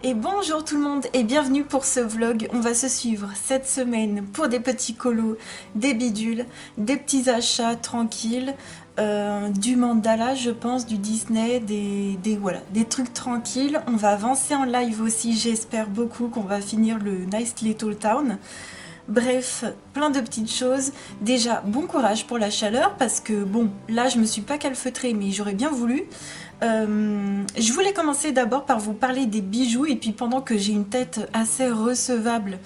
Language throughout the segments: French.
Et bonjour tout le monde et bienvenue pour ce vlog. On va se suivre cette semaine pour des petits colos, des bidules, des petits achats tranquilles, du mandala je pense, du Disney, voilà, des trucs tranquilles. On va avancer en live aussi, j'espère beaucoup qu'on va finir le Nice Little Town. Bref, plein de petites choses. Déjà, bon courage pour la chaleur parce que bon, là je me suis pas calfeutrée mais j'aurais bien voulu. Je voulais commencer d'abord par vous parler des bijoux et puis pendant que j'ai une tête assez recevable,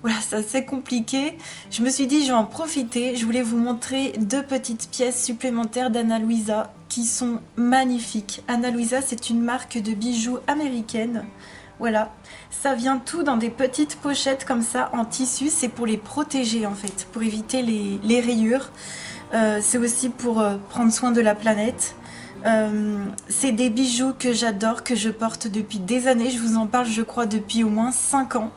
voilà, c'est assez compliqué, je me suis dit je vais en profiter, je voulais vous montrer deux petites pièces supplémentaires d'Anna Luisa qui sont magnifiques. Anna Luisa, c'est une marque de bijoux américaine. Voilà, ça vient tout dans des petites pochettes comme ça en tissu, c'est pour les protéger en fait, pour éviter les rayures. C'est aussi pour prendre soin de la planète. C'est des bijoux que j'adore, que je porte depuis des années. Je vous en parle, je crois, depuis au moins 5 ans.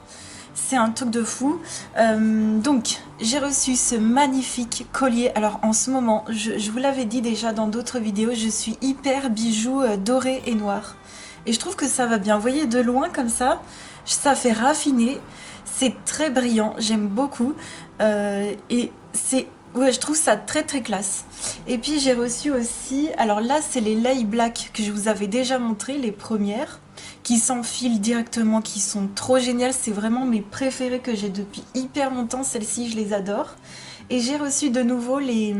C'est un truc de fou. Donc, j'ai reçu ce magnifique collier. Alors, en ce moment, je vous l'avais dit déjà dans d'autres vidéos, je suis hyper bijoux dorés et noirs. Et je trouve que ça va bien. Vous voyez, de loin comme ça fait raffiner. C'est très brillant, j'aime beaucoup. Et c'est... Ouais, je trouve ça très très classe. Et puis j'ai reçu aussi, alors là c'est les Lay Black que je vous avais déjà montré, les premières, qui s'enfilent directement, qui sont trop géniales. C'est vraiment mes préférées que j'ai depuis hyper longtemps, celles-ci je les adore. Et j'ai reçu de nouveau les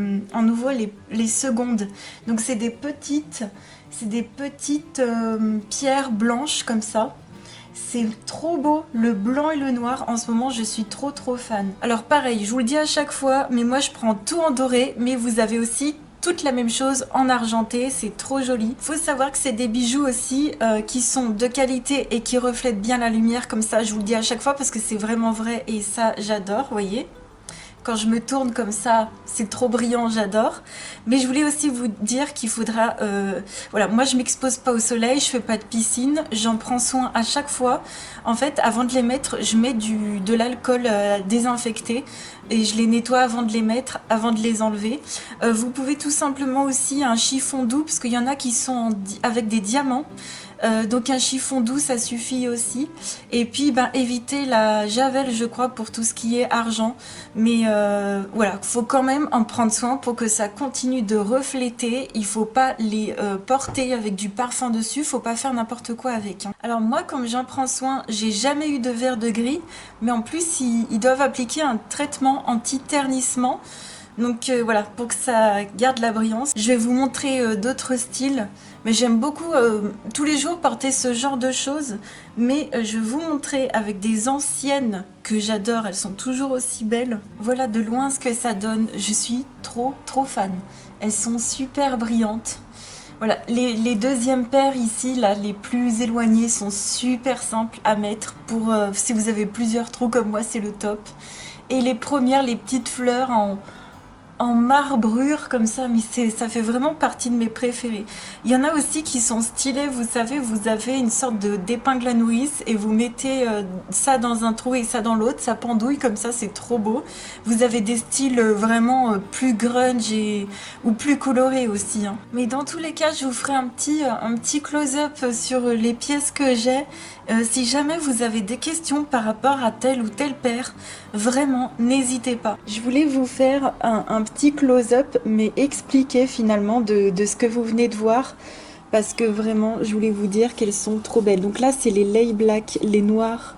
secondes. Donc c'est des petites pierres blanches comme ça. C'est trop beau, le blanc et le noir, en ce moment je suis trop fan. Alors pareil, je vous le dis à chaque fois, mais moi je prends tout en doré, mais vous avez aussi toute la même chose en argenté, c'est trop joli. Faut savoir que c'est des bijoux aussi qui sont de qualité et qui reflètent bien la lumière, comme ça je vous le dis à chaque fois parce que c'est vraiment vrai et ça j'adore, voyez. Quand je me tourne comme ça, c'est trop brillant, j'adore. Mais je voulais aussi vous dire qu'il faudra... voilà, moi je m'expose pas au soleil, je fais pas de piscine, j'en prends soin à chaque fois. En fait, avant de les mettre, je mets de l'alcool désinfecté et je les nettoie avant de les mettre, avant de les enlever. Vous pouvez tout simplement aussi un chiffon doux, parce qu'il y en a qui sont avec des diamants. Donc un chiffon doux ça suffit aussi, et puis ben, éviter la javel je crois pour tout ce qui est argent, mais voilà, faut quand même en prendre soin pour que ça continue de refléter. Il faut pas les porter avec du parfum dessus, faut pas faire n'importe quoi avec, hein. Alors moi comme j'en prends soin, j'ai jamais eu de verre de gris, mais en plus ils doivent appliquer un traitement anti-ternissement. Donc voilà, pour que ça garde la brillance. Je vais vous montrer d'autres styles, mais j'aime beaucoup tous les jours porter ce genre de choses. Mais je vais vous montrer avec des anciennes que j'adore, elles sont toujours aussi belles. Voilà de loin ce que ça donne, je suis trop fan. Elles sont super brillantes. Voilà, les deuxièmes paires ici, là, les plus éloignées sont super simples à mettre. Pour si vous avez plusieurs trous comme moi, c'est le top. Et les premières, les petites fleurs en marbrure comme ça, mais ça fait vraiment partie de mes préférés. Il y en a aussi qui sont stylés, vous savez, vous avez une sorte d'épingle à nourrice et vous mettez ça dans un trou et ça dans l'autre, ça pendouille comme ça, c'est trop beau. Vous avez des styles vraiment plus grunge ou plus colorés aussi, hein. Mais dans tous les cas, je vous ferai un petit close-up sur les pièces que j'ai. Si jamais vous avez des questions par rapport à telle ou telle paire, vraiment, n'hésitez pas. Je voulais vous faire un petit close-up, mais expliquer finalement de ce que vous venez de voir, parce que vraiment, je voulais vous dire qu'elles sont trop belles. Donc là, c'est les Lay Black, les noirs.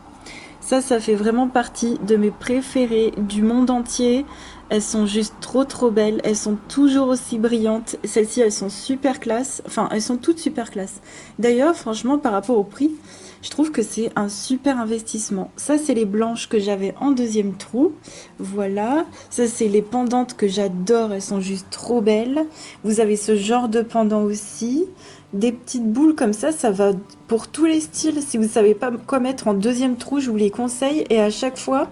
Ça fait vraiment partie de mes préférées du monde entier. Elles sont juste trop belles, elles sont toujours aussi brillantes. Celles-ci, elles sont super classe. Enfin, elles sont toutes super classe. D'ailleurs, franchement, par rapport au prix, je trouve que c'est un super investissement. Ça, c'est les blanches que j'avais en deuxième trou. Voilà. Ça, c'est les pendantes que j'adore. Elles sont juste trop belles. Vous avez ce genre de pendant aussi. Des petites boules comme ça va pour tous les styles. Si vous savez pas quoi mettre en deuxième trou, je vous les conseille. Et à chaque fois,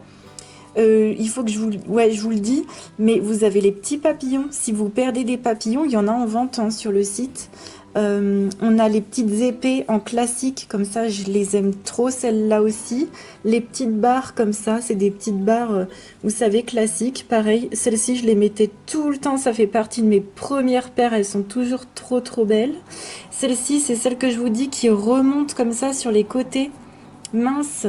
il faut que je vous le dis, mais vous avez les petits papillons. Si vous perdez des papillons, il y en a en vente, hein, sur le site. On a les petites épées en classique, comme ça je les aime trop, celles-là aussi. Les petites barres comme ça, c'est des petites barres, vous savez, classiques. Pareil, celles-ci je les mettais tout le temps, ça fait partie de mes premières paires, elles sont toujours trop belles. Celle-ci, c'est celle que je vous dis qui remonte comme ça sur les côtés. minces.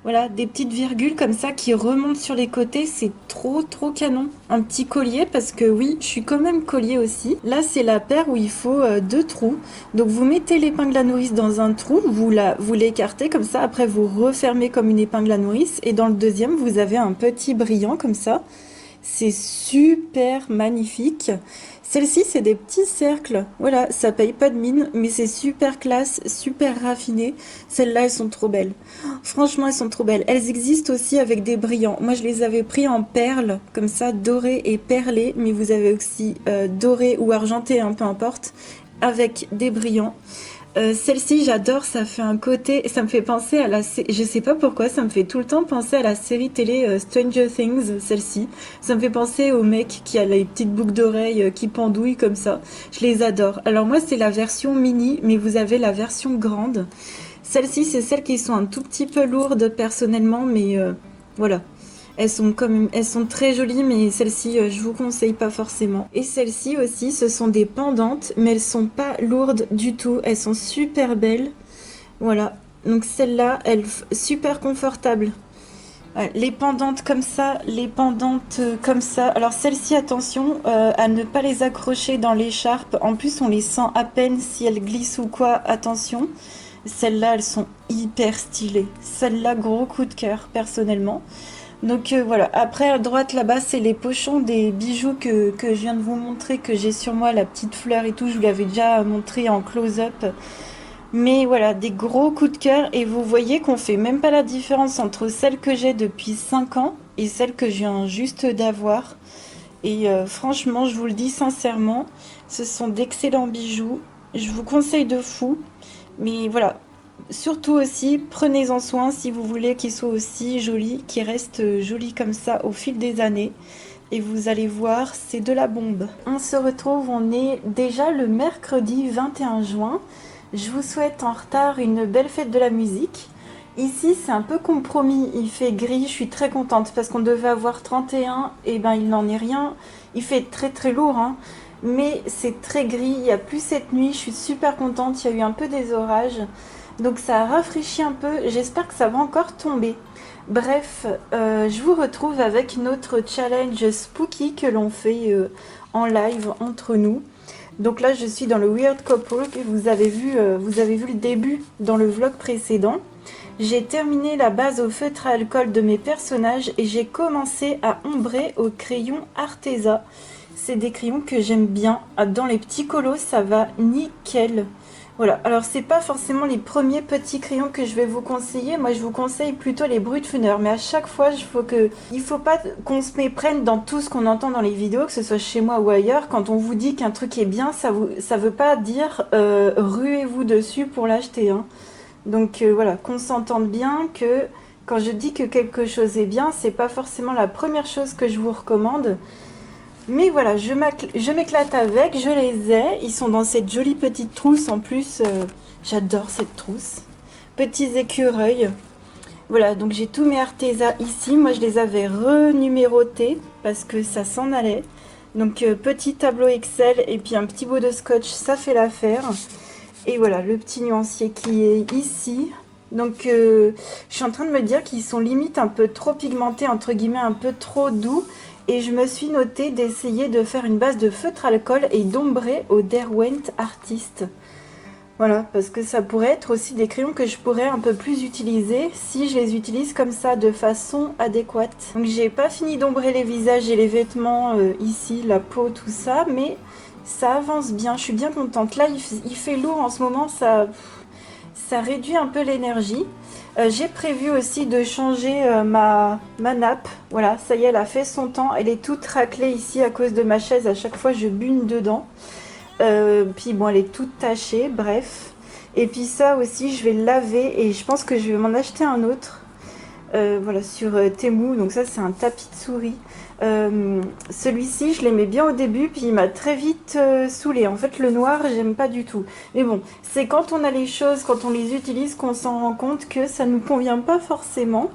Voilà, des petites virgules comme ça qui remontent sur les côtés, c'est trop trop canon. Un petit collier parce que oui, je suis quand même collier aussi. Là, c'est la paire où il faut deux trous. Donc vous mettez l'épingle à nourrice dans un trou, vous l'écartez comme ça, après vous refermez comme une épingle à nourrice et dans le deuxième, vous avez un petit brillant comme ça. C'est super magnifique. Celle-ci, c'est des petits cercles. Voilà, ça paye pas de mine, mais c'est super classe, super raffiné. Celles-là, elles sont trop belles. Franchement, elles sont trop belles. Elles existent aussi avec des brillants. Moi, je les avais pris en perles, comme ça, dorées et perlées. Mais vous avez aussi doré ou argenté, hein, peu importe, avec des brillants. Celle-ci, j'adore, ça fait un côté, ça me fait penser à je sais pas pourquoi, ça me fait tout le temps penser à la série télé Stranger Things, celle-ci. Ça me fait penser au mec qui a les petites boucles d'oreilles qui pendouillent comme ça. Je les adore. Alors moi, c'est la version mini, mais vous avez la version grande. Celles-ci, c'est celles qui sont un tout petit peu lourdes personnellement, mais voilà. Elles sont très jolies, mais celles-ci, je vous conseille pas forcément. Et celles-ci aussi, ce sont des pendantes, mais elles sont pas lourdes du tout. Elles sont super belles. Voilà. Donc celle-là, elle super confortable. Ouais, les pendantes comme ça, les pendantes comme ça. Alors celles-ci, attention à ne pas les accrocher dans l'écharpe. En plus, on les sent à peine si elles glissent ou quoi. Attention. Celles-là, elles sont hyper stylées. Celle-là, gros coup de cœur, personnellement. Donc voilà, après à droite là-bas c'est les pochons des bijoux que je viens de vous montrer, que j'ai sur moi, la petite fleur et tout, je vous l'avais déjà montré en close-up. Mais voilà, des gros coups de cœur et vous voyez qu'on fait même pas la différence entre celle que j'ai depuis 5 ans et celle que je viens juste d'avoir. Et franchement, je vous le dis sincèrement, ce sont d'excellents bijoux, je vous conseille de fou. Mais voilà, surtout aussi, prenez-en soin si vous voulez qu'ils soient aussi jolis, qu'ils restent jolis comme ça au fil des années. Et vous allez voir, c'est de la bombe. On se retrouve, on est déjà le mercredi 21 juin. Je vous souhaite en retard une belle fête de la musique. Ici, c'est un peu compromis, il fait gris, je suis très contente parce qu'on devait avoir 31, et ben il n'en est rien. Il fait très très lourd, hein. Mais c'est très gris, il n'y a plus cette nuit, je suis super contente, il y a eu un peu des orages. Donc ça a rafraîchi un peu, j'espère que ça va encore tomber. Bref, je vous retrouve avec notre challenge spooky que l'on fait en live entre nous. Donc là, je suis dans le Weird Couple, et vous avez vu le début dans le vlog précédent. J'ai terminé la base au feutre à alcool de mes personnages et j'ai commencé à ombrer au crayon Arteza. C'est des crayons que j'aime bien. Dans les petits colos, ça va nickel. Voilà, alors c'est pas forcément les premiers petits crayons que je vais vous conseiller. Moi, je vous conseille plutôt les Brutfunner. Mais à chaque fois, il faut pas qu'on se méprenne dans tout ce qu'on entend dans les vidéos, que ce soit chez moi ou ailleurs. Quand on vous dit qu'un truc est bien, ça veut pas dire ruez-vous dessus pour l'acheter, hein. Donc voilà, qu'on s'entende bien que quand je dis que quelque chose est bien, c'est pas forcément la première chose que je vous recommande. Mais voilà, je m'éclate avec, je les ai. Ils sont dans cette jolie petite trousse en plus. J'adore cette trousse. Petits écureuils. Voilà, donc j'ai tous mes Arteza ici. Moi, je les avais renumérotés parce que ça s'en allait. Donc petit tableau Excel et puis un petit bout de scotch, ça fait l'affaire. Et voilà, le petit nuancier qui est ici. Donc je suis en train de me dire qu'ils sont limite un peu trop pigmentés, entre guillemets, un peu trop doux. Et je me suis noté d'essayer de faire une base de feutre alcool et d'ombrer au Derwent Artist. Voilà, parce que ça pourrait être aussi des crayons que je pourrais un peu plus utiliser si je les utilise comme ça de façon adéquate. Donc j'ai pas fini d'ombrer les visages et les vêtements ici, la peau, tout ça, mais ça avance bien, je suis bien contente. Là il fait lourd en ce moment, ça réduit un peu l'énergie. J'ai prévu aussi de changer ma nappe. Voilà, ça y est, elle a fait son temps. Elle est toute raclée ici à cause de ma chaise. À chaque fois, je bune dedans. Puis bon, elle est toute tachée, bref. Et puis ça aussi, je vais le laver et je pense que je vais m'en acheter un autre. Voilà, sur Temu. Donc ça, c'est un tapis de souris. Celui-ci, je l'aimais bien au début, puis il m'a très vite saoulé. En fait, le noir, j'aime pas du tout. Mais bon, c'est quand on a les choses, quand on les utilise, qu'on s'en rend compte que ça ne nous convient pas forcément.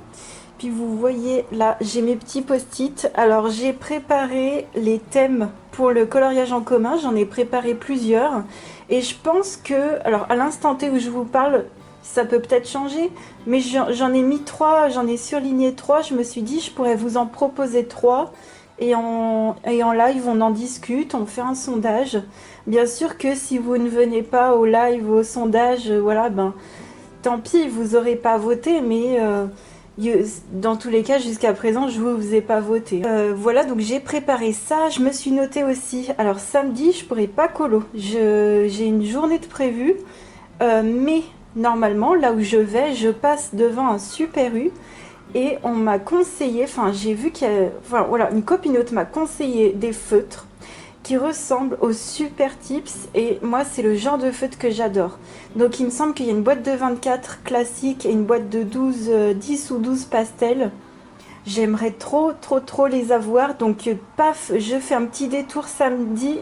Puis vous voyez là, j'ai mes petits post-it. Alors, j'ai préparé les thèmes pour le coloriage en commun. J'en ai préparé plusieurs. Et je pense que, alors à l'instant T où je vous parle, ça peut peut-être changer. Mais j'en ai mis 3, j'en ai surligné 3. Je me suis dit, je pourrais vous en proposer 3. Et en live, on en discute, on fait un sondage. Bien sûr que si vous ne venez pas au live, au sondage, voilà, ben, tant pis, vous n'aurez pas voté, mais dans tous les cas, jusqu'à présent, je ne vous ai pas voté. Voilà, donc j'ai préparé ça. Je me suis notée aussi. Alors, samedi, je pourrais pas colo. J'ai une journée de prévue, mais normalement, là où je vais, je passe devant un Super U. Et on m'a conseillé, enfin j'ai vu qu'il y a, enfin voilà, une copinote m'a conseillé des feutres qui ressemblent aux Super Tips et moi c'est le genre de feutre que j'adore. Donc il me semble qu'il y a une boîte de 24 classique et une boîte de 12, 10 ou 12 pastels. J'aimerais trop les avoir, donc paf, je fais un petit détour samedi.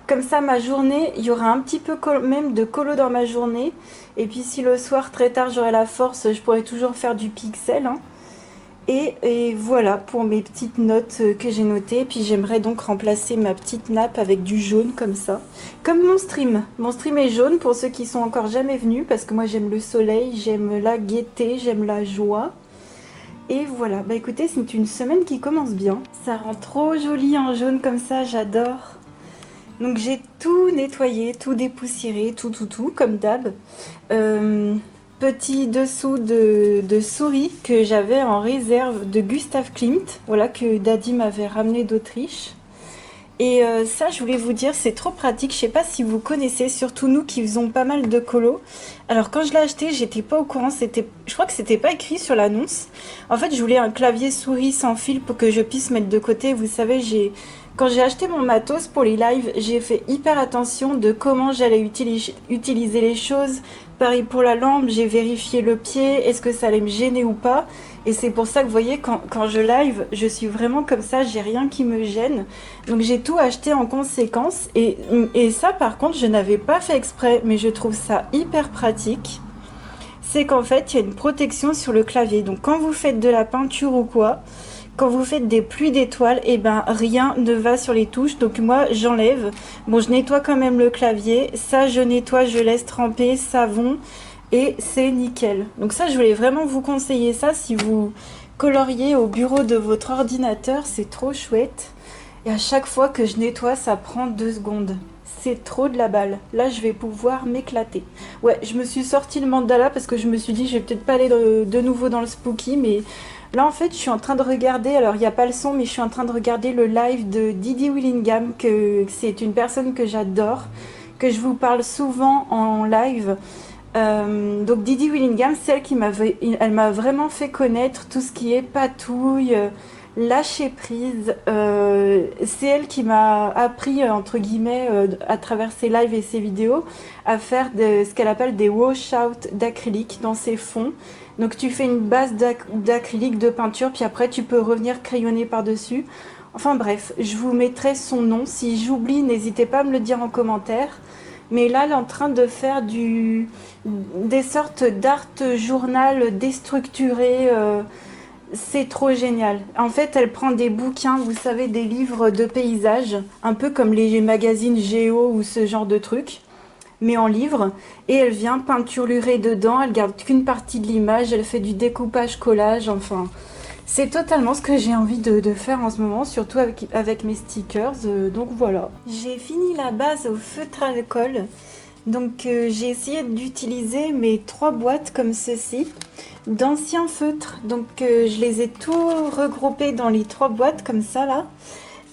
Comme ça, ma journée, il y aura un petit peu même de colo dans ma journée. Et puis si le soir, très tard, j'aurai la force, je pourrais toujours faire du pixel, hein. Et voilà pour mes petites notes que j'ai notées. Puis j'aimerais donc remplacer ma petite nappe avec du jaune comme ça. Comme mon stream. Mon stream est jaune pour ceux qui sont encore jamais venus. Parce que moi j'aime le soleil, j'aime la gaieté, j'aime la joie. Et voilà, bah écoutez, c'est une semaine qui commence bien. Ça rend trop joli en jaune comme ça, j'adore. Donc j'ai tout nettoyé, tout dépoussiéré, tout, comme d'hab. Petit dessous de souris que j'avais en réserve de Gustav Klimt, voilà, que Daddy m'avait ramené d'Autriche. Et ça, je voulais vous dire, c'est trop pratique. Je sais pas si vous connaissez, surtout nous qui faisons pas mal de colo. Alors quand je l'ai acheté, j'étais pas au courant. Je crois que c'était pas écrit sur l'annonce. En fait, je voulais un clavier souris sans fil pour que je puisse mettre de côté. Vous savez, quand j'ai acheté mon matos pour les lives, j'ai fait hyper attention de comment j'allais utiliser les choses. Pareil pour la lampe, j'ai vérifié le pied, est-ce que ça allait me gêner ou pas. Et c'est pour ça que vous voyez, quand je live, je suis vraiment comme ça, j'ai rien qui me gêne. Donc j'ai tout acheté en conséquence. Et ça, par contre, je n'avais pas fait exprès, mais je trouve ça hyper pratique. C'est qu'en fait, il y a une protection sur le clavier. Donc quand vous faites de la peinture ou quoi, quand vous faites des pluies d'étoiles, et ben rien ne va sur les touches. Donc moi, j'enlève. Bon, je nettoie quand même le clavier. Ça, je nettoie, je laisse tremper, savon. Et c'est nickel. Donc ça, je voulais vraiment vous conseiller ça si vous coloriez au bureau de votre ordinateur. C'est trop chouette. Et à chaque fois que je nettoie, ça prend 2 secondes. C'est trop de la balle. Là, je vais pouvoir m'éclater. Ouais, je me suis sorti le mandala parce que je me suis dit, je vais peut-être pas aller de nouveau dans le spooky, mais là, en fait, je suis en train de regarder, alors il n'y a pas le son, mais je suis en train de regarder le live de Didi Willingham, que c'est une personne que j'adore, que je vous parle souvent en live. Donc Didi Willingham, elle m'a vraiment fait connaître tout ce qui est patouille, lâcher prise. C'est elle qui m'a appris, entre guillemets, à travers ses lives et ses vidéos, à faire ce qu'elle appelle des wash-out d'acrylique dans ses fonds. Donc tu fais une base d'acrylique de peinture, puis après tu peux revenir crayonner par-dessus. Enfin bref, je vous mettrai son nom. Si j'oublie, n'hésitez pas à me le dire en commentaire. Mais là, elle est en train de faire des sortes d'art journal déstructuré. C'est trop génial. En fait, elle prend des bouquins, vous savez, des livres de paysages, un peu comme les magazines Géo ou ce genre de trucs, mais en livre. Et elle vient peinturer dedans, elle garde qu'une partie de l'image, elle fait du découpage-collage, enfin... C'est totalement ce que j'ai envie de faire en ce moment, surtout avec mes stickers, donc voilà. J'ai fini la base au feutre alcool, donc j'ai essayé d'utiliser mes 3 boîtes comme ceci, d'anciens feutres, donc je les ai tous regroupés dans les 3 boîtes comme ça là,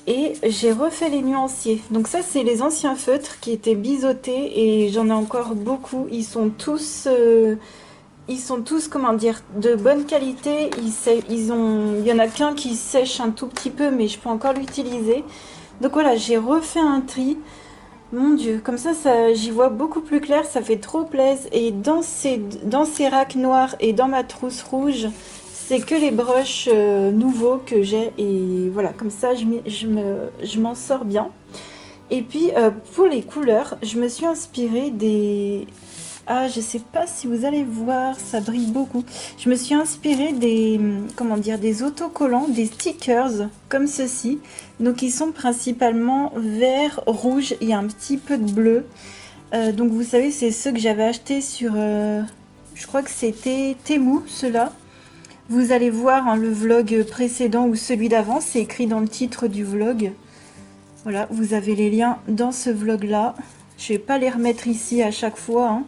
et j'ai refait les nuanciers. Donc ça c'est les anciens feutres qui étaient biseautés et j'en ai encore beaucoup, ils sont tous, comment dire, de bonne qualité. Il y en a qu'un qui sèche un tout petit peu, mais je peux encore l'utiliser. Donc voilà, j'ai refait un tri. Mon Dieu, comme ça j'y vois beaucoup plus clair, ça fait trop plaisir. Et dans ces racks noirs et dans ma trousse rouge, c'est que les brushes nouveaux que j'ai. Et voilà, comme ça je m'en sors bien. Et puis pour les couleurs, je me suis inspirée des... Ah, je sais pas si vous allez voir, ça brille beaucoup. Je me suis inspirée des autocollants, des stickers comme ceci. Donc ils sont principalement vert, rouge et un petit peu de bleu. Donc vous savez, c'est ceux que j'avais achetés sur Je crois que c'était Temu, ceux-là. Vous allez voir hein, le vlog précédent ou celui d'avant, c'est écrit dans le titre du vlog. Voilà, vous avez les liens dans ce vlog-là. Je vais pas les remettre ici à chaque fois. Hein.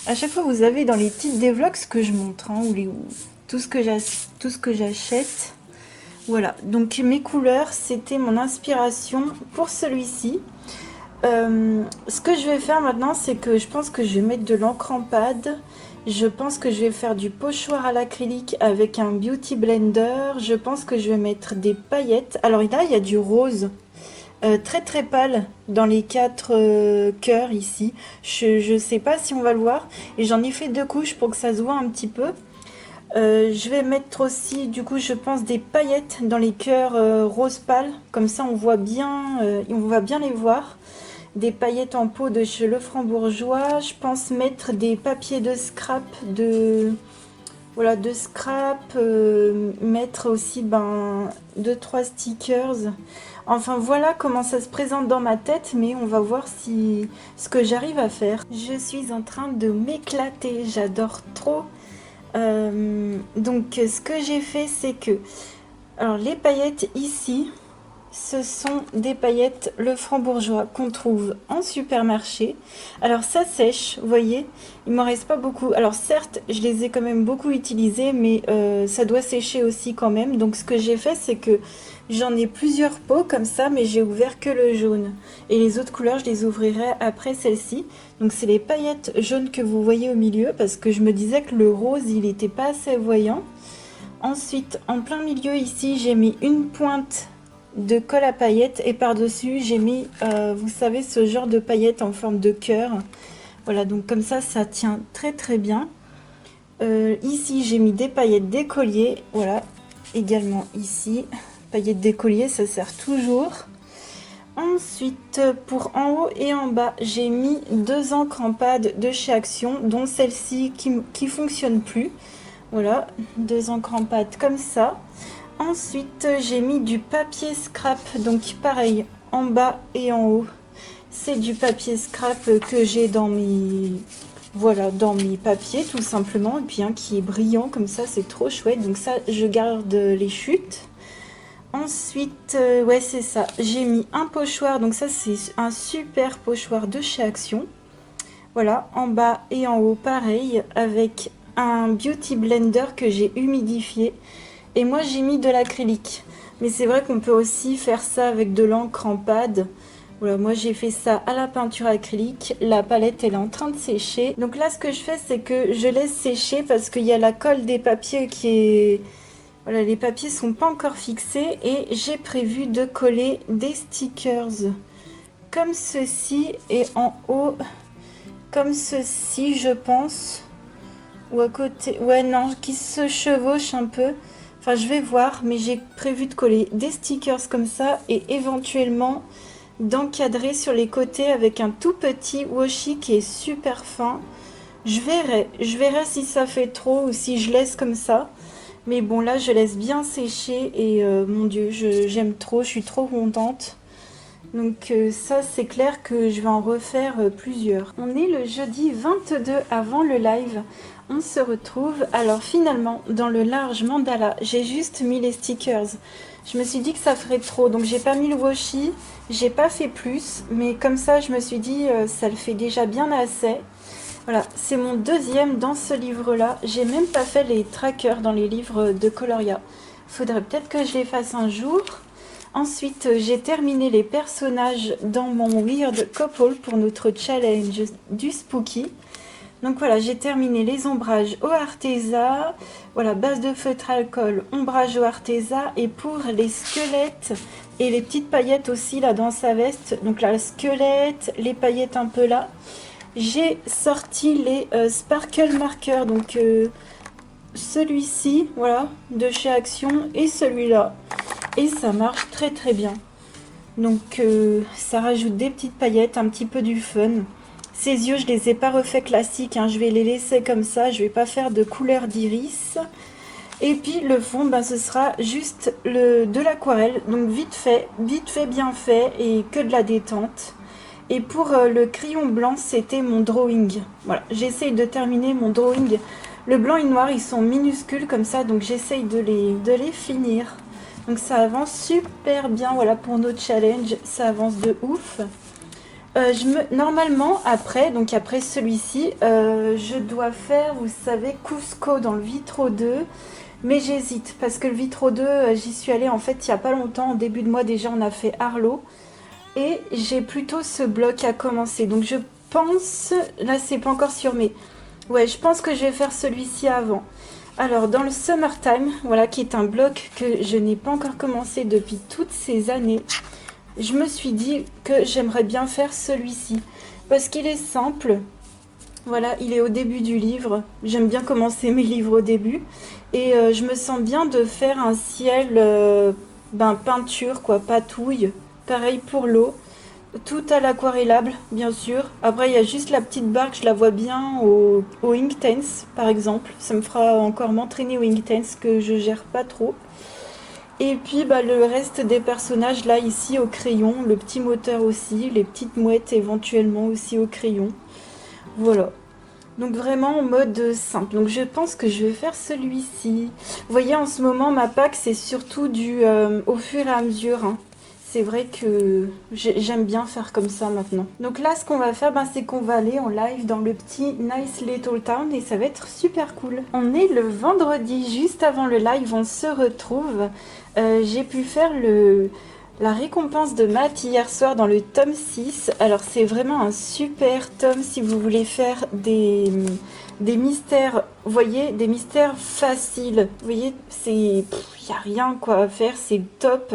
À chaque fois, vous avez dans les titres des vlogs ce que je montre, hein, tout ce que j'achète. Voilà, donc mes couleurs, c'était mon inspiration pour celui-ci. Ce que je vais faire maintenant, c'est que je pense que je vais mettre de l'encre en pâte. Je pense que je vais faire du pochoir à l'acrylique avec un beauty blender. Je pense que je vais mettre des paillettes. Alors là, il y a du rose. Très très pâle dans les 4 cœurs ici. Je sais pas si on va le voir. Et j'en ai fait 2 couches pour que ça se voit un petit peu. Je vais mettre aussi, du coup, je pense des paillettes dans les cœurs rose pâle. Comme ça, on voit bien les voir. Des paillettes en peau de chez Lefranc-Bourgeois. Je pense mettre des papiers de scrap voilà, de scrap, mettre aussi 2-3 stickers. Enfin voilà comment ça se présente dans ma tête, mais on va voir ce que j'arrive à faire. Je suis en train de m'éclater, j'adore trop. Donc ce que j'ai fait, c'est que alors les paillettes ici, ce sont des paillettes Lefranc-Bourgeois qu'on trouve en supermarché. Alors ça sèche, vous voyez, il m'en reste pas beaucoup. Alors certes, je les ai quand même beaucoup utilisées, mais ça doit sécher aussi quand même. Donc ce que j'ai fait, c'est que j'en ai plusieurs pots comme ça, mais j'ai ouvert que le jaune. Et les autres couleurs, je les ouvrirai après celle-ci. Donc c'est les paillettes jaunes que vous voyez au milieu, parce que je me disais que le rose, il n'était pas assez voyant. Ensuite, en plein milieu ici, j'ai mis une pointe de colle à paillettes et par-dessus j'ai mis, vous savez, ce genre de paillettes en forme de cœur. Voilà, donc comme ça tient très très bien. Ici j'ai mis des paillettes d'écolier, voilà, également ici, paillettes d'écolier, ça sert toujours. Ensuite, pour en haut et en bas, j'ai mis 2 encres en pâte de chez Action, dont celle-ci qui fonctionne plus. Voilà, 2 encres en pâte comme ça. Ensuite, j'ai mis du papier scrap, donc pareil, en bas et en haut. C'est du papier scrap que j'ai dans mes papiers, tout simplement. Et puis qui est brillant, comme ça, c'est trop chouette. Donc ça, je garde les chutes. Ensuite, ouais, c'est ça. J'ai mis un pochoir, donc ça, c'est un super pochoir de chez Action. Voilà, en bas et en haut, pareil, avec un beauty blender que j'ai humidifié. Et moi j'ai mis de l'acrylique, mais c'est vrai qu'on peut aussi faire ça avec de l'encre en pâte. Voilà, moi j'ai fait ça à la peinture acrylique. La palette elle est en train de sécher. Donc là ce que je fais, c'est que je laisse sécher parce qu'il y a la colle des papiers qui est... Voilà, les papiers sont pas encore fixés et j'ai prévu de coller des stickers comme ceci et en haut comme ceci, je pense. Ou à côté, ouais non, qui se chevauchent un peu. Enfin, je vais voir, mais j'ai prévu de coller des stickers comme ça et éventuellement d'encadrer sur les côtés avec un tout petit washi qui est super fin. Je verrai si ça fait trop ou si je laisse comme ça. Mais bon, là, je laisse bien sécher et mon Dieu, j'aime trop, je suis trop contente. Donc ça, c'est clair que je vais en refaire plusieurs. On est le jeudi 22 avant le live. On se retrouve. Alors finalement, dans le large mandala, j'ai juste mis les stickers. Je me suis dit que ça ferait trop, donc j'ai pas mis le washi. J'ai pas fait plus, mais comme ça, je me suis dit, ça le fait déjà bien assez. Voilà, c'est mon deuxième dans ce livre-là. J'ai même pas fait les trackers dans les livres de Coloria. Faudrait peut-être que je les fasse un jour. Ensuite, j'ai terminé les personnages dans mon Weird Couple pour notre challenge du Spooky. Donc voilà, j'ai terminé les ombrages au Arteza. Voilà, base de feutre alcool, ombrage au Arteza. Et pour les squelettes et les petites paillettes aussi là dans sa veste. Donc là, le squelette, les paillettes un peu là. J'ai sorti les Sparkle Markers. Donc celui-ci, voilà, de chez Action et celui-là. Et ça marche très très bien. Donc ça rajoute des petites paillettes, un petit peu du fun. Ces yeux, je les ai pas refaits classiques, hein. Je vais les laisser comme ça, je vais pas faire de couleur d'iris. Et puis le fond, ben, ce sera juste de l'aquarelle, donc vite fait, bien fait et que de la détente. Et pour le crayon blanc, c'était mon drawing. Voilà, j'essaye de terminer mon drawing Le blanc et noir, ils sont minuscules comme ça, donc j'essaye de les finir. Donc ça avance super bien, voilà, pour nos challenges, ça avance de ouf. Normalement, après, donc après celui-ci, je dois faire, vous savez, Cusco dans le Vitro 2. Mais j'hésite, parce que le Vitro 2, j'y suis allée en fait il n'y a pas longtemps. En début de mois déjà, on a fait Arlo. Et j'ai plutôt ce bloc à commencer. Donc je pense, là c'est pas encore sûr, mais ouais, je pense que je vais faire celui-ci avant. Alors dans le Summertime, voilà, qui est un bloc que je n'ai pas encore commencé depuis toutes ces années, je me suis dit que j'aimerais bien faire celui-ci. Parce qu'il est simple, voilà, il est au début du livre. J'aime bien commencer mes livres au début. Et je me sens bien de faire un ciel peinture, quoi, patouille. Pareil pour l'eau. Tout à l'aquarellable, bien sûr. Après, il y a juste la petite barque, je la vois bien au Inktense, par exemple. Ça me fera encore m'entraîner au Inktense, que je gère pas trop. Et puis, le reste des personnages, là, ici, au crayon. Le petit moteur aussi. Les petites mouettes, éventuellement, aussi au crayon. Voilà. Donc vraiment en mode simple. Donc je pense que je vais faire celui-ci. Vous voyez, en ce moment, ma pack, c'est surtout du au fur et à mesure, hein. C'est vrai que j'aime bien faire comme ça maintenant. Donc là, ce qu'on va faire, c'est qu'on va aller en live dans le petit Nice Little Town et ça va être super cool. On est le vendredi, juste avant le live, on se retrouve. J'ai pu faire la récompense de Matt hier soir dans le tome 6. Alors c'est vraiment un super tome si vous voulez faire des mystères, vous voyez, des mystères faciles. Vous voyez, il n'y a rien quoi à faire, c'est top.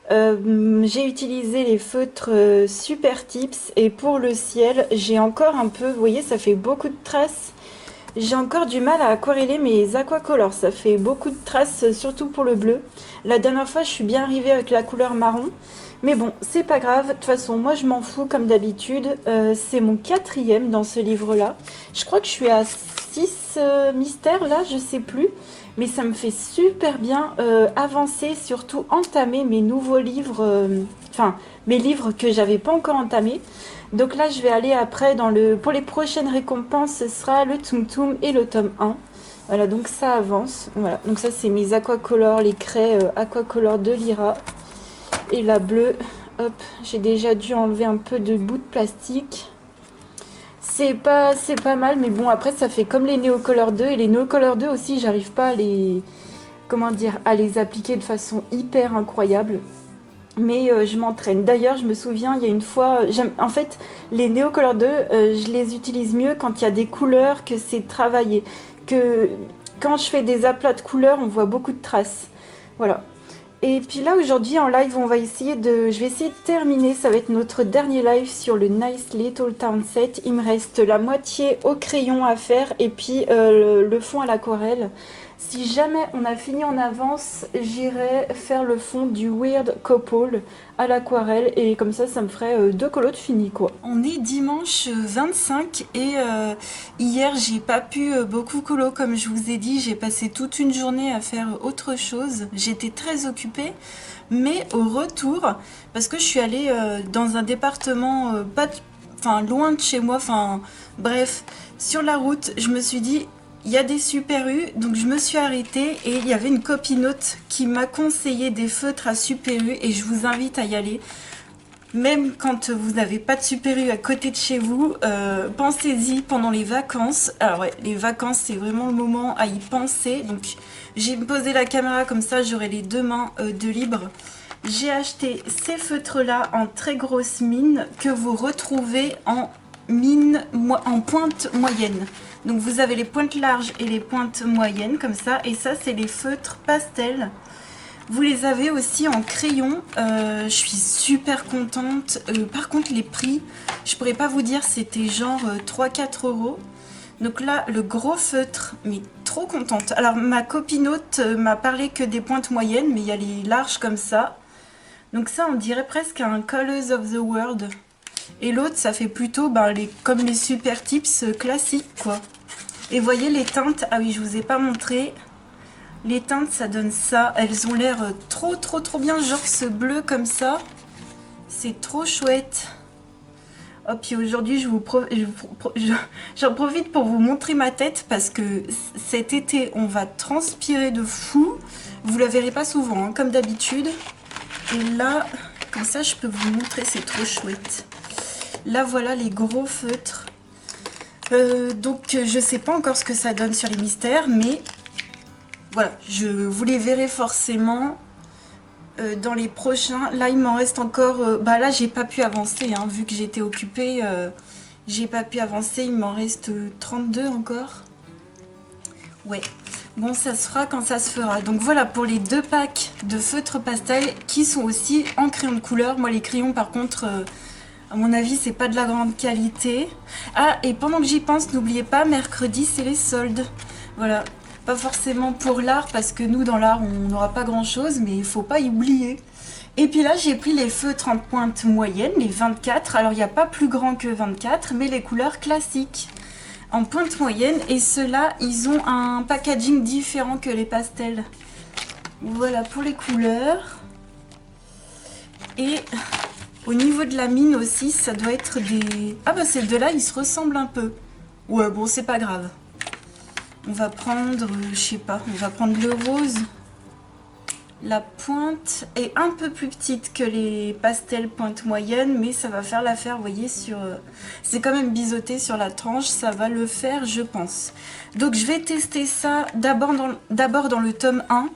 J'ai utilisé les feutres Super Tips et pour le ciel, j'ai encore un peu, vous voyez, ça fait beaucoup de traces. J'ai encore du mal à aquareller mes aquacolors, ça fait beaucoup de traces, surtout pour le bleu. La dernière fois, je suis bien arrivée avec la couleur marron. Mais bon, c'est pas grave, de toute façon, moi je m'en fous comme d'habitude. C'est mon 4e dans ce livre-là. Je crois que je suis à 6 mystères là, je sais plus. Mais ça me fait super bien avancer, surtout entamer mes nouveaux livres, mes livres que j'avais pas encore entamés. Donc là, je vais aller après pour les prochaines récompenses, ce sera le Tsum Tsum et le tome 1. Voilà, donc ça avance. Voilà, donc ça c'est mes aquacolors, les craies aquacolors de Lyra. Et la bleue, hop, j'ai déjà dû enlever un peu de bout de plastique. C'est pas mal, mais bon, après ça fait comme les Neocolor 2. Et les Neocolor 2 aussi, j'arrive pas à les appliquer de façon hyper incroyable. Mais je m'entraîne. D'ailleurs, je me souviens, il y a une fois, en fait, les Neocolor 2, je les utilise mieux quand il y a des couleurs, que c'est travaillé. Que quand je fais des aplats de couleurs, on voit beaucoup de traces. Voilà. Et puis là, aujourd'hui, en live, je vais essayer de terminer. Ça va être notre dernier live sur le Nice Little Town set. Il me reste la moitié au crayon à faire et puis le fond à l'aquarelle. Si jamais on a fini en avance, j'irai faire le fond du Weird Couple à l'aquarelle et comme ça me ferait 2 colos de fini quoi. On est dimanche 25 et hier j'ai pas pu beaucoup colo comme je vous ai dit, j'ai passé toute une journée à faire autre chose, j'étais très occupée. Mais au retour, parce que je suis allée dans un département loin de chez moi, bref, sur la route, je me suis dit il y a des Super U, donc je me suis arrêtée et il y avait une copinote qui m'a conseillé des feutres à Super U et je vous invite à y aller. Même quand vous n'avez pas de Super U à côté de chez vous, pensez-y pendant les vacances. Alors ouais, les vacances c'est vraiment le moment à y penser. Donc j'ai posé la caméra comme ça, j'aurai les 2 mains de libre. J'ai acheté ces feutres là en très grosse mine que vous retrouvez en pointe moyenne. Donc vous avez les pointes larges et les pointes moyennes comme ça. Et ça c'est les feutres pastels. Vous les avez aussi en crayon. Je suis super contente. Par contre les prix, je pourrais pas vous dire, c'était genre 3-4 euros. Donc là le gros feutre, mais trop contente. Alors ma copinote m'a parlé que des pointes moyennes, mais il y a les larges comme ça. Donc ça on dirait presque un Colors of the World. Et l'autre ça fait plutôt comme les Super Tips classiques quoi. Et voyez les teintes, ah oui je vous ai pas montré. Les teintes ça donne ça, elles ont l'air trop bien, genre ce bleu comme ça. C'est trop chouette. Oh, puis aujourd'hui, j'en profite pour vous montrer ma tête parce que cet été, on va transpirer de fou. Vous la verrez pas souvent, hein, comme d'habitude. Et là, comme ça, je peux vous montrer, c'est trop chouette. Là, voilà les gros feutres. Donc, je sais pas encore ce que ça donne sur les mystères, mais voilà, vous les verrez forcément dans les prochains. Là, il m'en reste encore... bah là, j'ai pas pu avancer, hein, vu que j'étais occupée. J'ai pas pu avancer, il m'en reste 32 encore. Ouais, bon, ça se fera quand ça se fera. Donc voilà pour les 2 packs de feutres pastel qui sont aussi en crayon de couleur. Moi, les crayons, par contre, à mon avis, c'est pas de la grande qualité. Ah, et pendant que j'y pense, n'oubliez pas, mercredi, c'est les soldes. Voilà. Pas forcément pour l'art, parce que nous, dans l'art, on n'aura pas grand-chose, mais il faut pas y oublier. Et puis là, j'ai pris les feutres en pointe moyenne, les 24. Alors, il n'y a pas plus grand que 24, mais les couleurs classiques en pointe moyenne. Et ceux-là, ils ont un packaging différent que les pastels. Voilà pour les couleurs. Et au niveau de la mine aussi, ça doit être des... Ah bah, ces deux-là, ils se ressemblent un peu. Ouais, bon, c'est pas grave. On va prendre, je sais pas, on va prendre le rose. La pointe est un peu plus petite que les pastels pointe moyenne, mais ça va faire l'affaire, vous voyez, sur... c'est quand même biseauté sur la tranche, ça va le faire, je pense. Donc je vais tester ça d'abord dans le tome 1,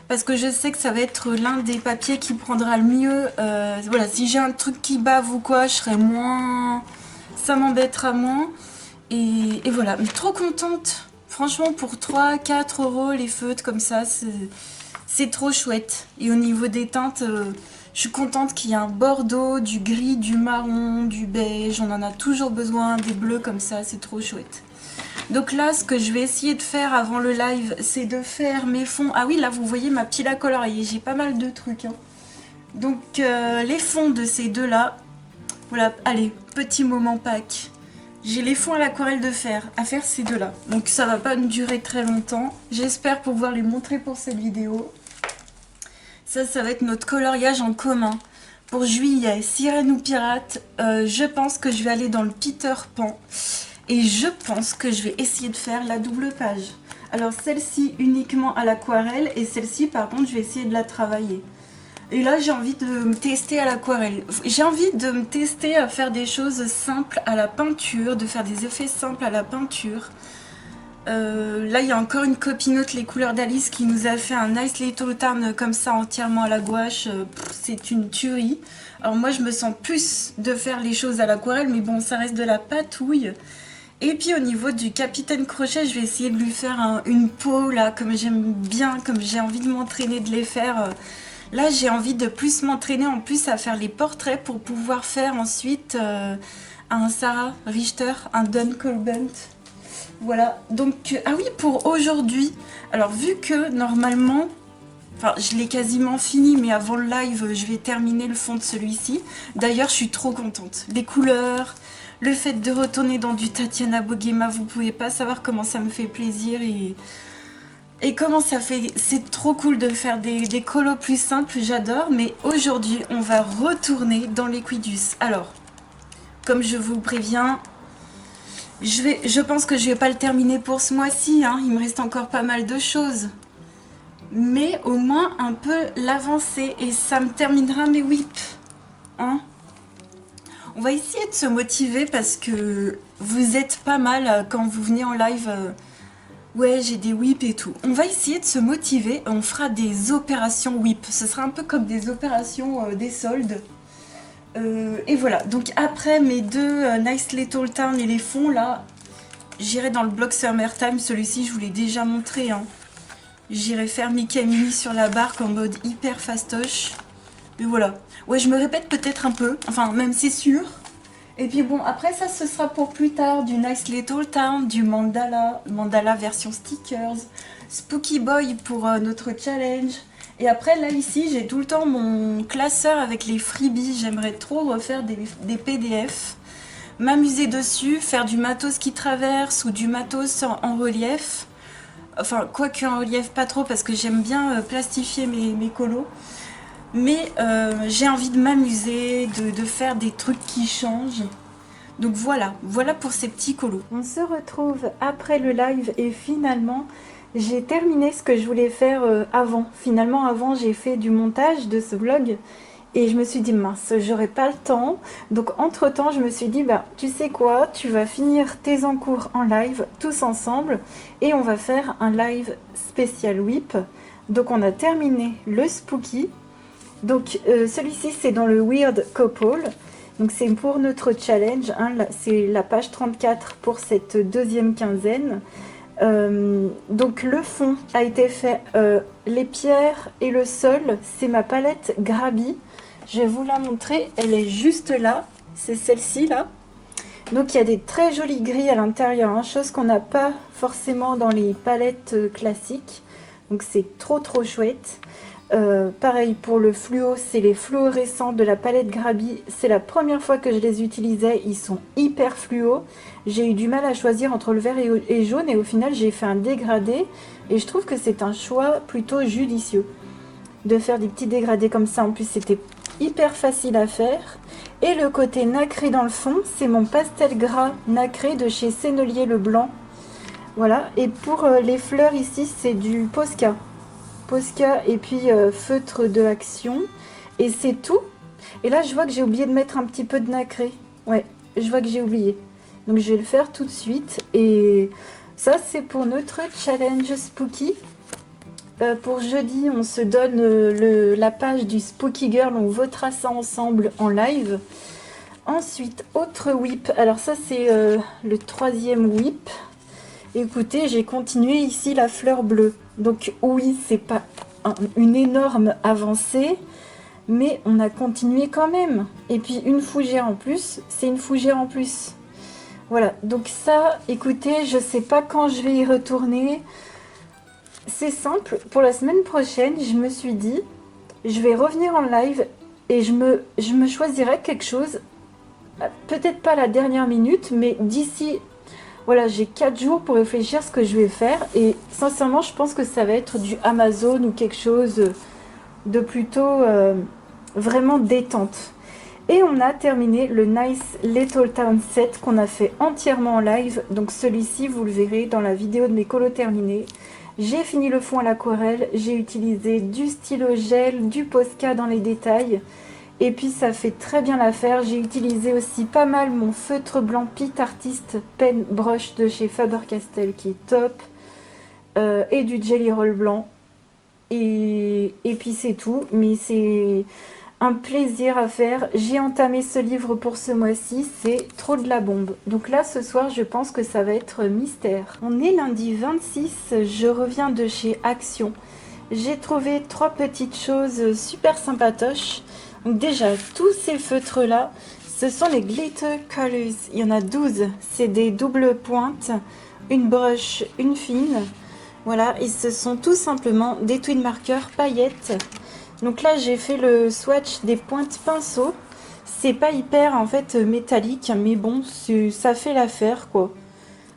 parce que je sais que ça va être l'un des papiers qui prendra le mieux. Voilà, si j'ai un truc qui bave ou quoi, je serai moins... ça m'embêtera moins. Et voilà, mais trop contente. Franchement, pour 3-4 euros, les feutres comme ça, c'est trop chouette. Et au niveau des teintes, je suis contente qu'il y ait un bordeaux, du gris, du marron, du beige. On en a toujours besoin, des bleus comme ça, c'est trop chouette. Donc là, ce que je vais essayer de faire avant le live, c'est de faire mes fonds. Ah oui, là, vous voyez ma pile à colorier. J'ai pas mal de trucs, hein. Donc, les fonds de ces deux-là. Voilà, allez, petit moment Pâques. J'ai les fonds à l'aquarelle à faire ces deux-là. Donc ça va pas me durer très longtemps. J'espère pouvoir les montrer pour cette vidéo. Ça va être notre coloriage en commun. Pour juillet, sirène ou pirate, je pense que je vais aller dans le Peter Pan. Et je pense que je vais essayer de faire la double page. Alors celle-ci uniquement à l'aquarelle et celle-ci par contre je vais essayer de la travailler. Et là, j'ai envie de me tester à l'aquarelle. J'ai envie de me tester à faire des choses simples à la peinture, de faire des effets simples à la peinture. Là, il y a encore une copinote, les couleurs d'Alice, qui nous a fait un nice little town comme ça, entièrement à la gouache. C'est une tuerie. Alors moi, je me sens plus de faire les choses à l'aquarelle, mais bon, ça reste de la patouille. Et puis au niveau du Capitaine Crochet, je vais essayer de lui faire une peau, là, comme j'aime bien, comme j'ai envie de m'entraîner de les faire... Là, j'ai envie de plus m'entraîner en plus à faire les portraits pour pouvoir faire ensuite un Sarah Richter, un Don Colbert. Voilà, donc, ah oui, pour aujourd'hui, alors vu que normalement, enfin, je l'ai quasiment fini, mais avant le live, je vais terminer le fond de celui-ci. D'ailleurs, je suis trop contente. Les couleurs, le fait de retourner dans du Tatiana Boguema, vous pouvez pas savoir comment ça me fait plaisir et comment ça fait... C'est trop cool de faire des colos plus simples, j'adore. Mais aujourd'hui, on va retourner dans l'Equidus. Alors, comme je vous préviens, je pense que je vais pas le terminer pour ce mois-ci, hein. Il me reste encore pas mal de choses. Mais au moins un peu l'avancer. Et ça me terminera mes whips. Hein. On va essayer de se motiver parce que vous êtes pas mal quand vous venez en live... Ouais, j'ai des whips et tout. On va essayer de se motiver. On fera des opérations whip. Ce sera un peu comme des opérations des soldes. Et voilà. Donc après mes deux Nice Little Town et les fonds, là, j'irai dans le bloc Summertime. Celui-ci, je vous l'ai déjà montré. Hein. J'irai faire Mickey et Minnie sur la barque en mode hyper fastoche. Mais voilà. Ouais, je me répète peut-être un peu. Enfin, même c'est sûr. Et puis bon, après ça, ce sera pour plus tard du Nice Little Town, du Mandala version stickers, Spooky Boy pour notre challenge. Et après, là, ici, j'ai tout le temps mon classeur avec les freebies. J'aimerais trop refaire des PDF, m'amuser dessus, faire du matos qui traverse ou du matos en relief. Enfin, quoique en relief, pas trop, parce que j'aime bien plastifier mes colos. Mais j'ai envie de m'amuser, de faire des trucs qui changent. Donc voilà, voilà pour ces petits colos. On se retrouve après le live et finalement j'ai terminé ce que je voulais faire avant. Finalement avant j'ai fait du montage de ce vlog et je me suis dit mince, j'aurais pas le temps. Donc entre temps je me suis dit bah tu sais quoi, tu vas finir tes encours en live tous ensemble et on va faire un live spécial whip. Donc on a terminé le spooky. Donc celui-ci c'est dans le Weird Couple. Donc c'est pour notre challenge, hein, c'est la page 34 pour cette deuxième quinzaine. Donc le fond a été fait, les pierres et le sol, c'est ma palette Grabi. Je vais vous la montrer, elle est juste là, c'est celle-ci là. Donc il y a des très jolis gris à l'intérieur, hein, chose qu'on n'a pas forcément dans les palettes classiques. Donc c'est trop chouette. Pareil pour le fluo, c'est les fluorescents de la palette Grabi. C'est la première fois que je les utilisais, ils sont hyper fluo. J'ai eu du mal à choisir entre le vert et jaune et au final j'ai fait un dégradé. Et je trouve que c'est un choix plutôt judicieux de faire des petits dégradés comme ça. En plus c'était hyper facile à faire. Et le côté nacré dans le fond, c'est mon pastel gras nacré de chez Sennelier Le Blanc. Voilà, et pour les fleurs ici, c'est du Posca. Posca et puis feutre de Action. Et c'est tout. Et là, je vois que j'ai oublié de mettre un petit peu de nacré. Ouais, je vois que j'ai oublié. Donc, je vais le faire tout de suite. Et ça, c'est pour notre challenge spooky. Pour jeudi, on se donne la page du Spooky Girl. On votera ça ensemble en live. Ensuite, autre whip. Alors ça, c'est le troisième whip. Écoutez, j'ai continué ici la fleur bleue. Donc oui, c'est pas une énorme avancée, mais on a continué quand même. Et puis une fougère en plus, c'est une fougère en plus. Voilà, donc ça, écoutez, je sais pas quand je vais y retourner. C'est simple, pour la semaine prochaine, je me suis dit, je vais revenir en live et je me choisirai quelque chose, peut-être pas la dernière minute, mais d'ici... Voilà, j'ai 4 jours pour réfléchir à ce que je vais faire et sincèrement, je pense que ça va être du Amazon ou quelque chose de plutôt vraiment détente. Et on a terminé le Nice Little Town set qu'on a fait entièrement en live. Donc celui-ci, vous le verrez dans la vidéo de mes colos terminés. J'ai fini le fond à l'aquarelle, j'ai utilisé du stylo gel, du Posca dans les détails. Et puis ça fait très bien l'affaire. J'ai utilisé aussi pas mal mon feutre blanc Pit Artist Pen Brush de chez Faber-Castell qui est top. Et du Jelly Roll blanc. Et puis c'est tout. Mais c'est un plaisir à faire. J'ai entamé ce livre pour ce mois-ci. C'est trop de la bombe. Donc là ce soir je pense que ça va être mystère. On est lundi 26. Je reviens de chez Action. J'ai trouvé 3 petites choses super sympatoches. Donc déjà, tous ces feutres-là, ce sont les Glitter Colors. Il y en a 12. C'est des doubles pointes, une broche, une fine. Voilà, et ce sont tout simplement des twin markers paillettes. Donc là, j'ai fait le swatch des pointes pinceau. C'est pas hyper, en fait, métallique, mais bon, ça fait l'affaire, quoi.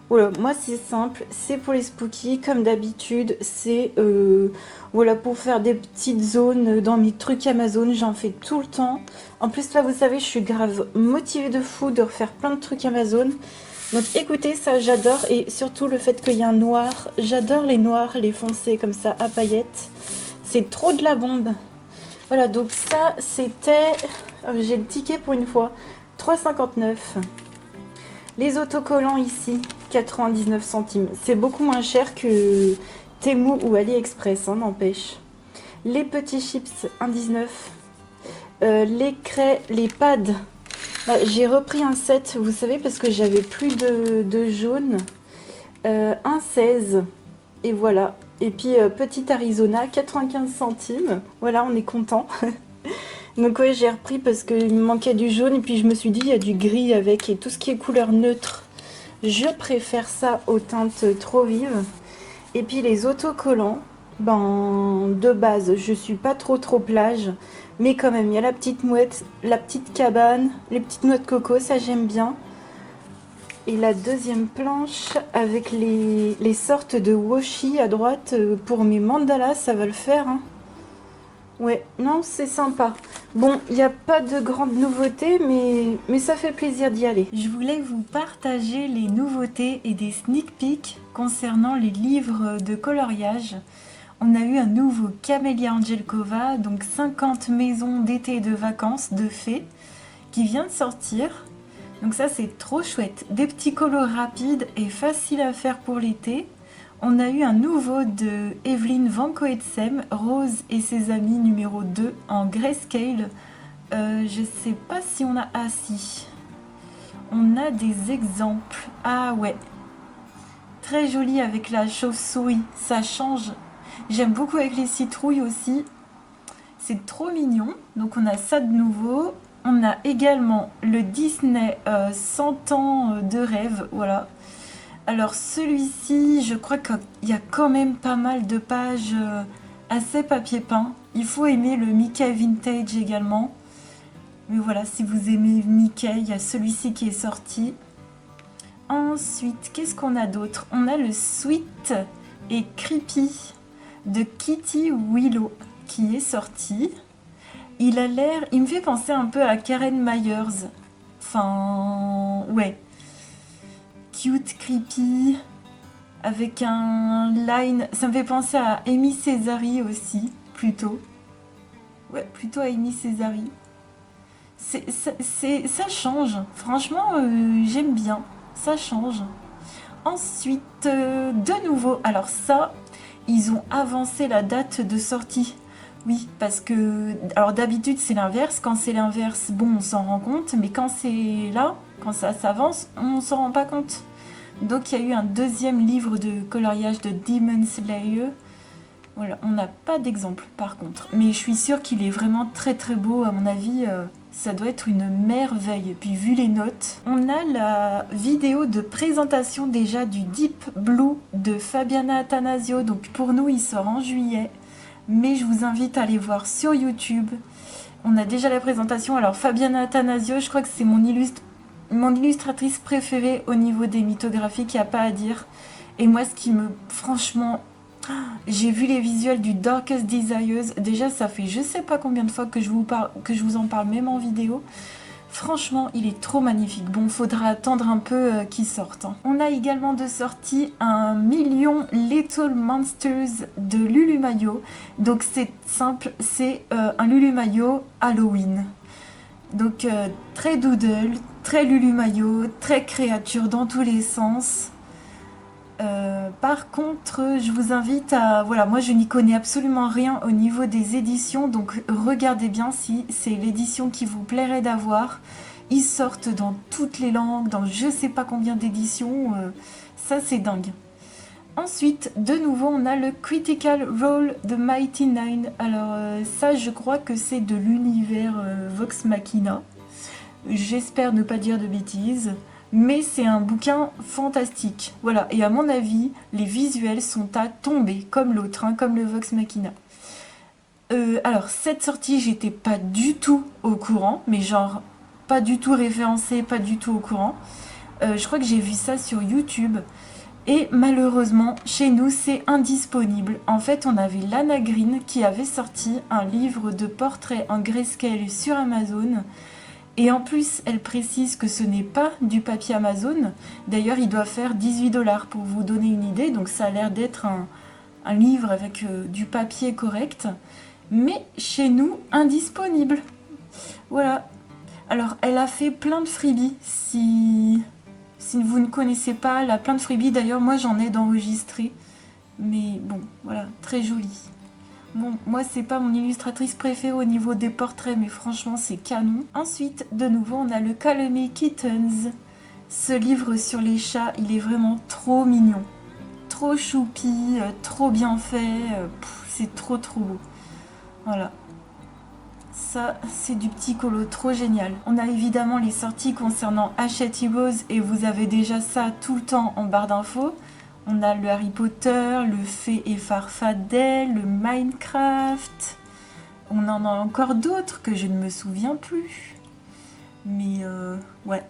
Voilà, moi c'est simple, c'est pour les spooky comme d'habitude, c'est voilà, pour faire des petites zones dans mes trucs Amazon, j'en fais tout le temps. En plus là vous savez, je suis grave motivée de fou de refaire plein de trucs Amazon. Donc écoutez, ça j'adore, et surtout le fait qu'il y a un noir, j'adore les noirs, les foncés comme ça à paillettes. C'est trop de la bombe. Voilà, donc ça c'était, j'ai le ticket pour une fois, 3,59 €. Les autocollants ici, 99 centimes. C'est beaucoup moins cher que Temu ou AliExpress, hein, n'empêche. Les petits chips, 1,19 €. Les craies, les pads. Bah, j'ai repris un set, vous savez, parce que j'avais plus de jaune. 1,16 €. Et voilà. Et puis, petit Arizona, 95 centimes. Voilà, on est content. Donc ouais, j'ai repris parce qu'il me manquait du jaune et puis je me suis dit il y a du gris avec, et tout ce qui est couleur neutre, je préfère ça aux teintes trop vives. Et puis les autocollants, ben de base je suis pas trop plage, mais quand même il y a la petite mouette, la petite cabane, les petites noix de coco, ça j'aime bien. Et la deuxième planche avec les sortes de washi à droite pour mes mandalas, ça va le faire, hein. Ouais, non, c'est sympa. Bon, il n'y a pas de grandes nouveautés, mais ça fait plaisir d'y aller. Je voulais vous partager les nouveautés et des sneak peeks concernant les livres de coloriage. On a eu un nouveau Camélia Angelkova, donc 50 maisons d'été et de vacances de fées, qui vient de sortir. Donc ça, c'est trop chouette. Des petits colos rapides et faciles à faire pour l'été. On a eu un nouveau de Evelyn Van Coetzem, Rose et ses amis numéro 2 en grayscale. Je sais pas si on a... Ah si. On a des exemples. Ah ouais. Très joli avec la chauve-souris. Ça change. J'aime beaucoup avec les citrouilles aussi. C'est trop mignon. Donc on a ça de nouveau. On a également le Disney 100 ans de rêve. Voilà. Alors celui-ci, je crois qu'il y a quand même pas mal de pages assez papier peint. Il faut aimer le Mickey Vintage également. Mais voilà, si vous aimez Mickey, il y a celui-ci qui est sorti. Ensuite, qu'est-ce qu'on a d'autre? On a le Sweet et Creepy de Kitty Willow qui est sorti. Il a l'air... Il me fait penser un peu à Karen Myers. Enfin... Ouais. Cute, creepy, avec un line... Ça me fait penser à Amy Césari aussi, plutôt. Ouais, plutôt à Amy Césari. Ça change. Franchement, j'aime bien. Ça change. Ensuite, de nouveau, alors ça, ils ont avancé la date de sortie. Oui, parce que... Alors d'habitude, c'est l'inverse. Quand c'est l'inverse, bon, on s'en rend compte. Mais quand c'est là, quand ça s'avance, on s'en rend pas compte. Donc il y a eu un deuxième livre de coloriage de Demon Slayer. Voilà, on n'a pas d'exemple par contre. Mais je suis sûre qu'il est vraiment très très beau. À mon avis, ça doit être une merveille. Puis vu les notes, on a la vidéo de présentation déjà du Deep Blue de Fabiana Attanasio. Donc pour nous, il sort en juillet. Mais je vous invite à aller voir sur YouTube. On a déjà la présentation. Alors Fabiana Attanasio, je crois que c'est mon illustratrice préférée au niveau des mythographies, qu'il n'y a pas à dire. Et moi, ce qui me... Franchement, j'ai vu les visuels du Darkest Desires. Déjà, ça fait je sais pas combien de fois que je vous en parle, même en vidéo. Franchement, il est trop magnifique. Bon, faudra attendre un peu qu'il sorte. Hein. On a également de sortie un million Little Monsters de Lulu Mayo. Donc c'est simple, c'est un Lulu Mayo Halloween. Donc très doodle, très Lulu Mayo, très créature dans tous les sens. Par contre, je vous invite à... Voilà, moi je n'y connais absolument rien au niveau des éditions, donc regardez bien si c'est l'édition qui vous plairait d'avoir. Ils sortent dans toutes les langues, dans je sais pas combien d'éditions, ça c'est dingue. Ensuite, de nouveau, on a le Critical Role de Mighty Nine. Alors ça, je crois que c'est de l'univers Vox Machina. J'espère ne pas dire de bêtises. Mais c'est un bouquin fantastique. Voilà, et à mon avis, les visuels sont à tomber, comme l'autre, hein, comme le Vox Machina. Alors, cette sortie, j'étais pas du tout au courant, mais genre, pas du tout référencée, pas du tout au courant. Je crois que j'ai vu ça sur YouTube. Et malheureusement, chez nous, c'est indisponible. En fait, on avait Lana Green qui avait sorti un livre de portraits en grayscale sur Amazon. Et en plus, elle précise que ce n'est pas du papier Amazon. D'ailleurs, il doit faire 18$ pour vous donner une idée. Donc ça a l'air d'être un livre avec du papier correct. Mais chez nous, indisponible. Voilà. Alors, elle a fait plein de freebies. Si vous ne connaissez pas, elle a plein de freebies. D'ailleurs, moi, j'en ai d'enregistrés. Mais bon, voilà, très joli. Bon, moi, c'est pas mon illustratrice préférée au niveau des portraits, mais franchement, c'est canon. Ensuite, de nouveau, on a le Call Me Kittens. Ce livre sur les chats, il est vraiment trop mignon. Trop choupi, trop bien fait. C'est trop trop beau. Voilà. Ça, c'est du petit colo, trop génial. On a évidemment les sorties concernant Hachette Heroes, et vous avez déjà ça tout le temps en barre d'infos. On a le Harry Potter, le Fée et Farfadet, le Minecraft. On en a encore d'autres que je ne me souviens plus. Mais ouais,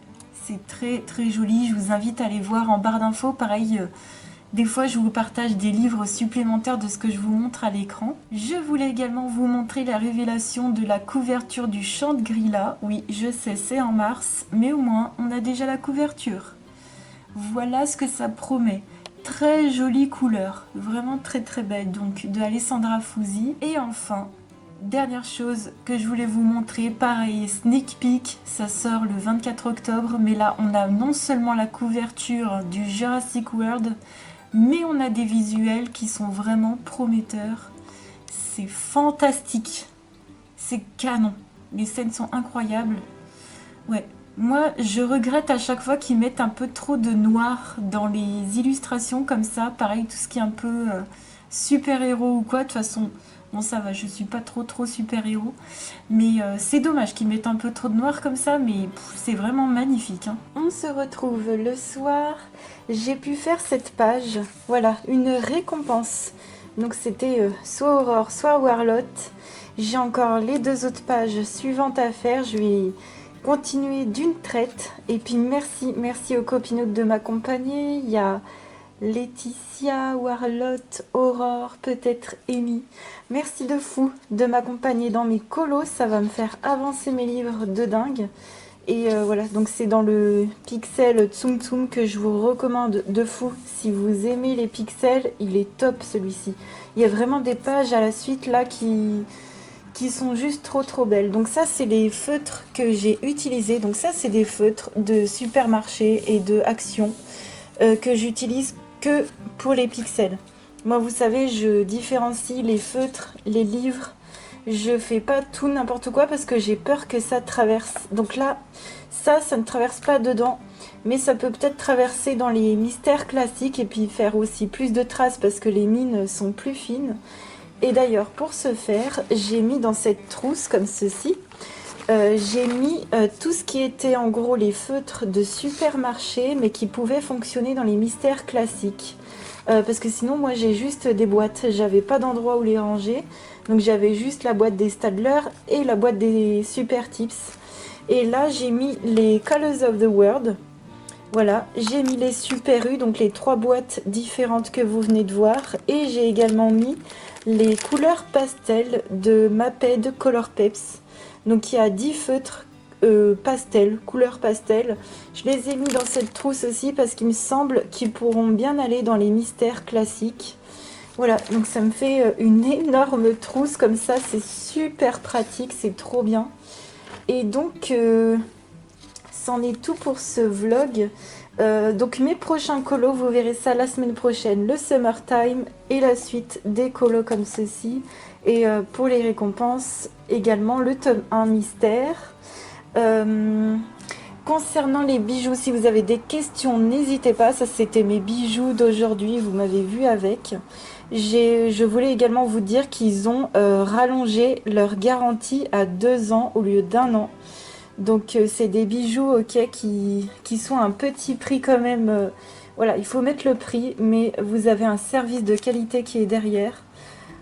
c'est très très joli. Je vous invite à aller voir en barre d'infos. Pareil, Des fois, je vous partage des livres supplémentaires de ce que je vous montre à l'écran. Je voulais également vous montrer la révélation de la couverture du Chant de Grilla. Oui, je sais, c'est en mars, mais au moins, on a déjà la couverture. Voilà ce que ça promet. Très jolie couleur, vraiment très très belle, donc de Alessandra Fusi. Et enfin, dernière chose que je voulais vous montrer, pareil, sneak peek, ça sort le 24 octobre, mais là on a non seulement la couverture du Jurassic World, mais on a des visuels qui sont vraiment prometteurs. C'est fantastique, c'est canon, les scènes sont incroyables. Ouais, moi je regrette à chaque fois qu'ils mettent un peu trop de noir dans les illustrations comme ça, pareil tout ce qui est un peu super-héros ou quoi, de toute façon, bon ça va, je suis pas trop super-héros, mais c'est dommage qu'ils mettent un peu trop de noir comme ça, mais c'est vraiment magnifique, hein. On se retrouve le soir, j'ai pu faire cette page, voilà, une récompense. Donc c'était soit Aurore, soit Warlotte. J'ai encore les 2 autres pages suivantes à faire, je vais continuer d'une traite. Et puis merci aux copinotes de m'accompagner. Il y a Laetitia, Warlotte, Aurore, peut-être Amy. Merci de fou de m'accompagner dans mes colos, ça va me faire avancer mes livres de dingue. Et voilà, donc c'est dans le pixel Tsum Tsum que je vous recommande de fou. Si vous aimez les pixels, il est top celui-ci. Il y a vraiment des pages à la suite là qui sont juste trop belles. Donc ça, c'est les feutres que j'ai utilisés. Donc ça, c'est des feutres de supermarché et de Action que j'utilise que pour les pixels. Moi, vous savez, je différencie les feutres, les livres. Je fais pas tout n'importe quoi parce que j'ai peur que ça traverse. Donc là, ça ne traverse pas dedans. Mais ça peut peut-être traverser dans les mystères classiques et puis faire aussi plus de traces parce que les mines sont plus fines. Et d'ailleurs, pour ce faire, j'ai mis dans cette trousse comme ceci, j'ai mis tout ce qui était en gros les feutres de supermarché, mais qui pouvaient fonctionner dans les mystères classiques. Parce que sinon, moi, j'ai juste des boîtes, j'avais pas d'endroit où les ranger. Donc j'avais juste la boîte des Stadler et la boîte des Super Tips. Et là, j'ai mis les Colors of the World. Voilà, j'ai mis les Super U, donc les 3 boîtes différentes que vous venez de voir. Et j'ai également mis les couleurs pastel de Maped Color Peps. Donc il y a 10 feutres pastel, couleur pastel. Je les ai mis dans cette trousse aussi parce qu'il me semble qu'ils pourront bien aller dans les mystères classiques. Voilà, donc ça me fait une énorme trousse comme ça, c'est super pratique, c'est trop bien. Et donc, c'en est tout pour ce vlog. Donc mes prochains colos, vous verrez ça la semaine prochaine, le Summertime et la suite des colos comme ceci. Et pour les récompenses, également le tome 1 mystère. Concernant les bijoux, si vous avez des questions, n'hésitez pas. Ça, c'était mes bijoux d'aujourd'hui, vous m'avez vu avec. Je voulais également vous dire qu'ils ont rallongé leur garantie à 2 ans au lieu d'1 an. Donc c'est des bijoux ok, qui sont à un petit prix quand même. Voilà, il faut mettre le prix, mais vous avez un service de qualité qui est derrière.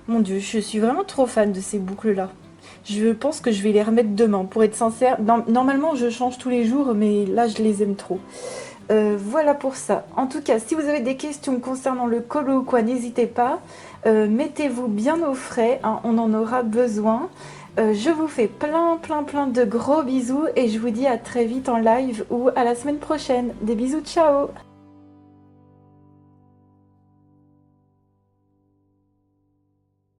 Mon Dieu, je suis vraiment trop fan de ces boucles-là. Je pense que je vais les remettre demain, pour être sincère. Normalement, je change tous les jours, mais là, je les aime trop. Voilà pour ça. En tout cas, si vous avez des questions concernant le colo ou quoi, n'hésitez pas. Mettez-vous bien au frais, hein, on en aura besoin. Je vous fais plein de gros bisous et je vous dis à très vite en live ou à la semaine prochaine. Des bisous, ciao!